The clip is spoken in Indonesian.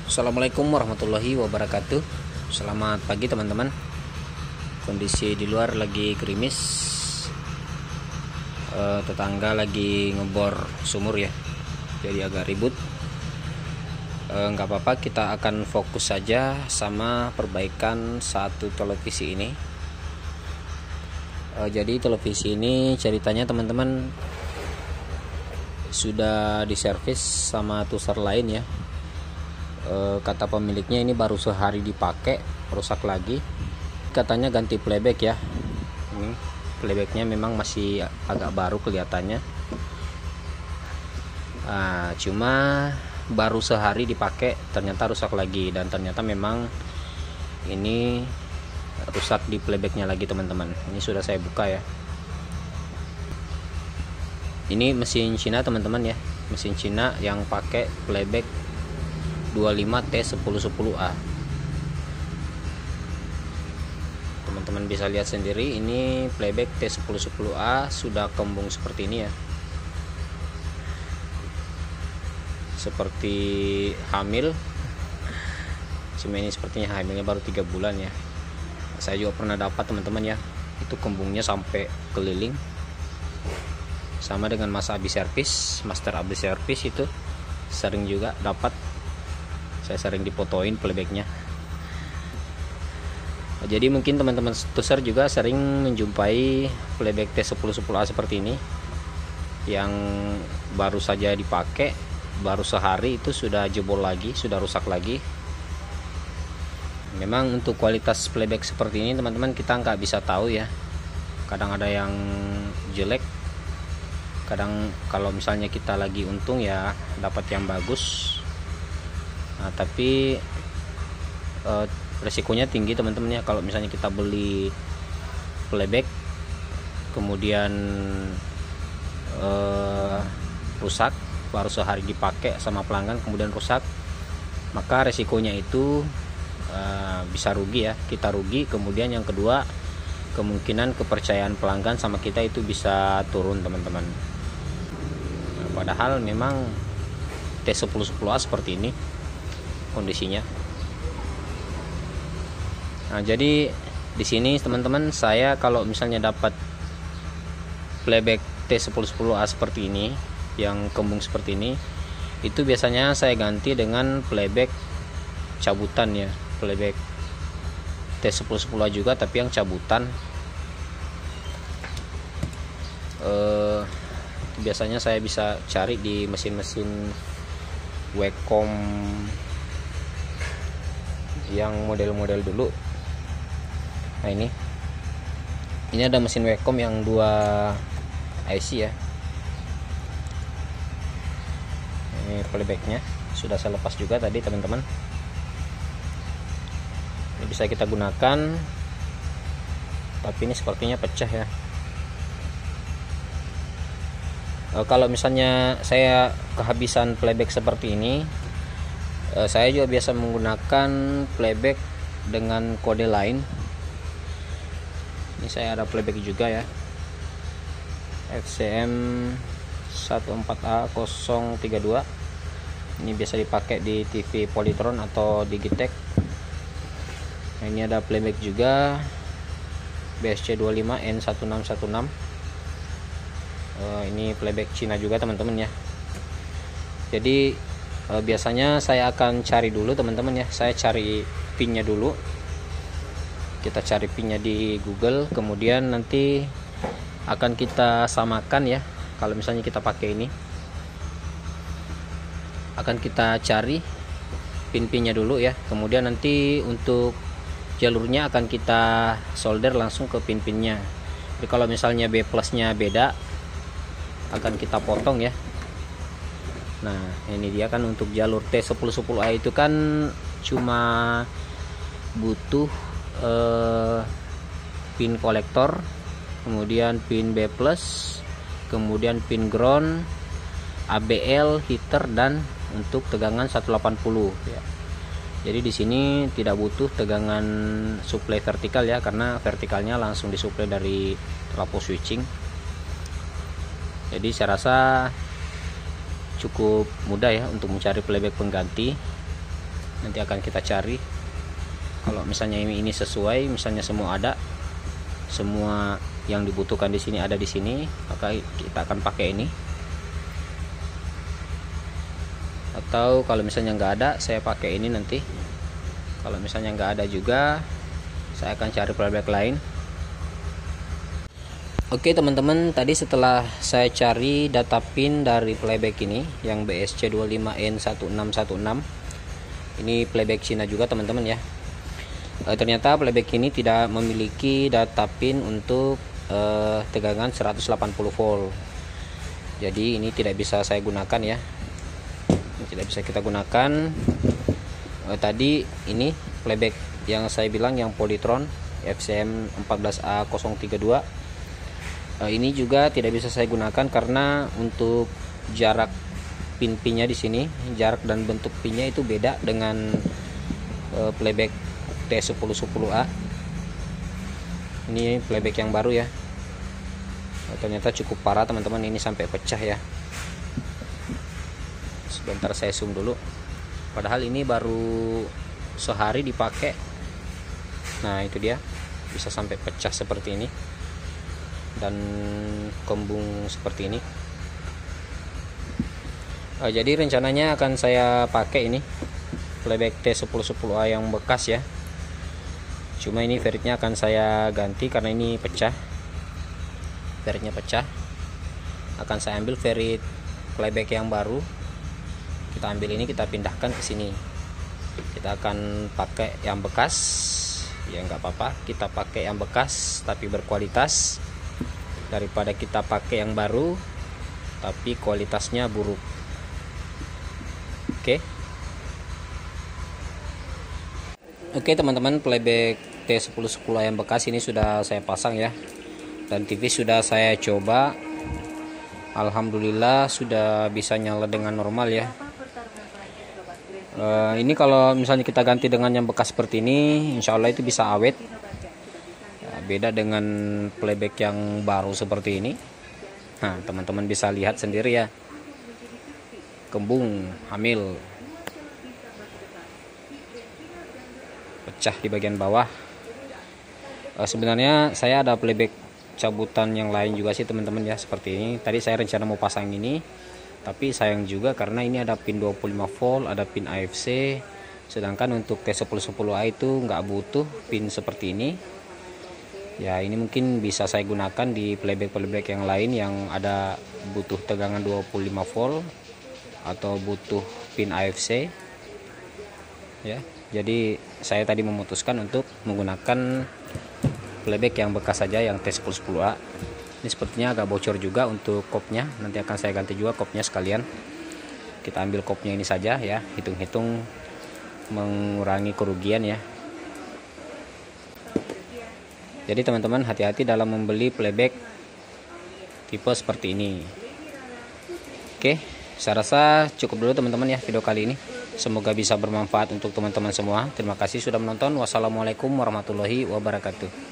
Assalamualaikum warahmatullahi wabarakatuh. Selamat pagi teman-teman. Kondisi di luar lagi gerimis, tetangga lagi ngebor sumur ya, jadi agak ribut. Nggak apa-apa, kita akan fokus saja sama perbaikan satu televisi ini. Jadi televisi ini ceritanya teman-teman sudah diservis sama tuser lain ya. Kata pemiliknya ini baru sehari dipakai rusak lagi, katanya ganti playback ya. Ini playbacknya memang masih agak baru kelihatannya, cuma baru sehari dipakai ternyata rusak lagi, dan ternyata memang ini rusak di playbacknya lagi teman-teman. Ini sudah saya buka ya. Ini mesin Cina teman-teman ya, mesin Cina yang pakai playback 25T1010A. Teman-teman bisa lihat sendiri, ini playback T1010A sudah kembung seperti ini ya, seperti hamil. Cuma ini sepertinya hamilnya baru 3 bulan ya. Saya juga pernah dapat teman-teman ya, itu kembungnya sampai keliling. Sama dengan master abis servis itu sering juga dapat. Saya sering difotoin playbacknya. Jadi mungkin teman-teman tuser juga sering menjumpai playback T1010A seperti ini, yang baru saja dipakai, baru sehari itu sudah jebol lagi, sudah rusak lagi. Memang untuk kualitas playback seperti ini teman-teman kita nggak bisa tahu ya. Kadang ada yang jelek, kadang kalau misalnya kita lagi untung ya dapat yang bagus. Tapi resikonya tinggi teman-teman ya, kalau misalnya kita beli playback kemudian rusak, baru sehari dipakai sama pelanggan kemudian rusak, maka resikonya itu bisa rugi ya, kita rugi. Kemudian yang kedua, kemungkinan kepercayaan pelanggan sama kita itu bisa turun teman-teman. Padahal memang T1010A seperti ini kondisinya. Jadi di sini teman-teman, saya kalau misalnya dapat playback T1010A seperti ini yang kembung seperti ini, itu biasanya saya ganti dengan playback cabutan ya, playback T1010A juga tapi yang cabutan. Biasanya saya bisa cari di mesin-mesin Wacom yang model-model dulu. Nah ini ada mesin Wacom yang 2 IC ya. Ini playbacknya sudah saya lepas juga tadi teman-teman. Ini bisa kita gunakan, tapi ini sepertinya pecah ya. Kalau misalnya saya kehabisan playback seperti ini, saya juga biasa menggunakan playback dengan kode lain. Ini saya ada playback juga ya, FCM 14A032. Ini biasa dipakai di TV Polytron atau Digitech. Nah, ini ada playback juga BSC25N1616. Ini playback Cina juga teman-teman ya. Jadi biasanya saya akan cari dulu teman-teman ya, saya cari pinnya dulu. Kita cari pinnya di Google, kemudian nanti akan kita samakan ya. Kalau misalnya kita pakai ini, akan kita cari pin-pinnya dulu ya, kemudian nanti untuk jalurnya akan kita solder langsung ke pin-pinnya. Jadi kalau misalnya B plusnya beda, akan kita potong ya. Nah ini dia kan, untuk jalur T1010A itu kan cuma butuh pin kolektor, kemudian pin B plus, kemudian pin ground, ABL, heater, dan untuk tegangan 180 ya. Jadi di sini tidak butuh tegangan suplai vertikal ya, karena vertikalnya langsung disuplai dari trafo switching. Jadi saya rasa cukup mudah ya untuk mencari playback pengganti. Nanti akan kita cari. Kalau misalnya ini sesuai, misalnya semua ada, semua yang dibutuhkan di sini ada di sini, maka kita akan pakai ini. Atau kalau misalnya nggak ada, saya pakai ini nanti. Kalau misalnya nggak ada juga, saya akan cari playback lain. Oke teman-teman, tadi setelah saya cari data pin dari playback ini yang BSC25N1616, ini playback Cina juga teman-teman ya. Ternyata playback ini tidak memiliki data pin untuk tegangan 180 volt. Jadi ini tidak bisa saya gunakan ya, tidak bisa kita gunakan. Tadi ini playback yang saya bilang yang Polytron FCM 14A032, ini juga tidak bisa saya gunakan karena untuk jarak pin-pinnya di sini, jarak dan bentuk pinnya itu beda dengan playback T1010A. Ini playback yang baru ya. Ternyata cukup parah teman-teman, ini sampai pecah ya. Sebentar saya zoom dulu. Padahal ini baru sehari dipakai. Nah itu dia, bisa sampai pecah seperti ini dan kembung seperti ini. Jadi rencananya akan saya pakai ini playback T1010A yang bekas ya. Cuma ini feritnya akan saya ganti karena ini pecah. Feritnya pecah. Akan saya ambil ferit playback yang baru. Kita ambil ini, kita pindahkan ke sini. Kita akan pakai yang bekas. Ya nggak apa-apa, kita pakai yang bekas tapi berkualitas daripada kita pakai yang baru tapi kualitasnya buruk. Oke teman-teman, playback T1010 yang bekas ini sudah saya pasang ya, dan TV sudah saya coba. Alhamdulillah sudah bisa nyala dengan normal ya. Ini kalau misalnya kita ganti dengan yang bekas seperti ini, insya Allah itu bisa awet ya, beda dengan playback yang baru seperti ini. Nah teman-teman bisa lihat sendiri ya, kembung, hamil, pecah di bagian bawah. Sebenarnya saya ada playback cabutan yang lain juga sih teman-teman ya, seperti ini. Tadi saya rencana mau pasang ini, tapi sayang juga karena ini ada pin 25 volt, ada pin AFC, sedangkan untuk T1010A itu nggak butuh pin seperti ini ya. Ini mungkin bisa saya gunakan di playback yang lain yang ada butuh tegangan 25 volt atau butuh pin AFC ya. Jadi saya tadi memutuskan untuk menggunakan playback yang bekas saja, yang T1010A. Ini sepertinya agak bocor juga untuk kopnya, nanti akan saya ganti juga kopnya sekalian. Kita ambil kopnya ini saja ya, hitung-hitung mengurangi kerugian ya. Jadi teman-teman hati-hati dalam membeli playback tipe seperti ini. Oke, saya rasa cukup dulu teman-teman ya video kali ini. Semoga bisa bermanfaat untuk teman-teman semua. Terima kasih sudah menonton. Wassalamualaikum warahmatullahi wabarakatuh.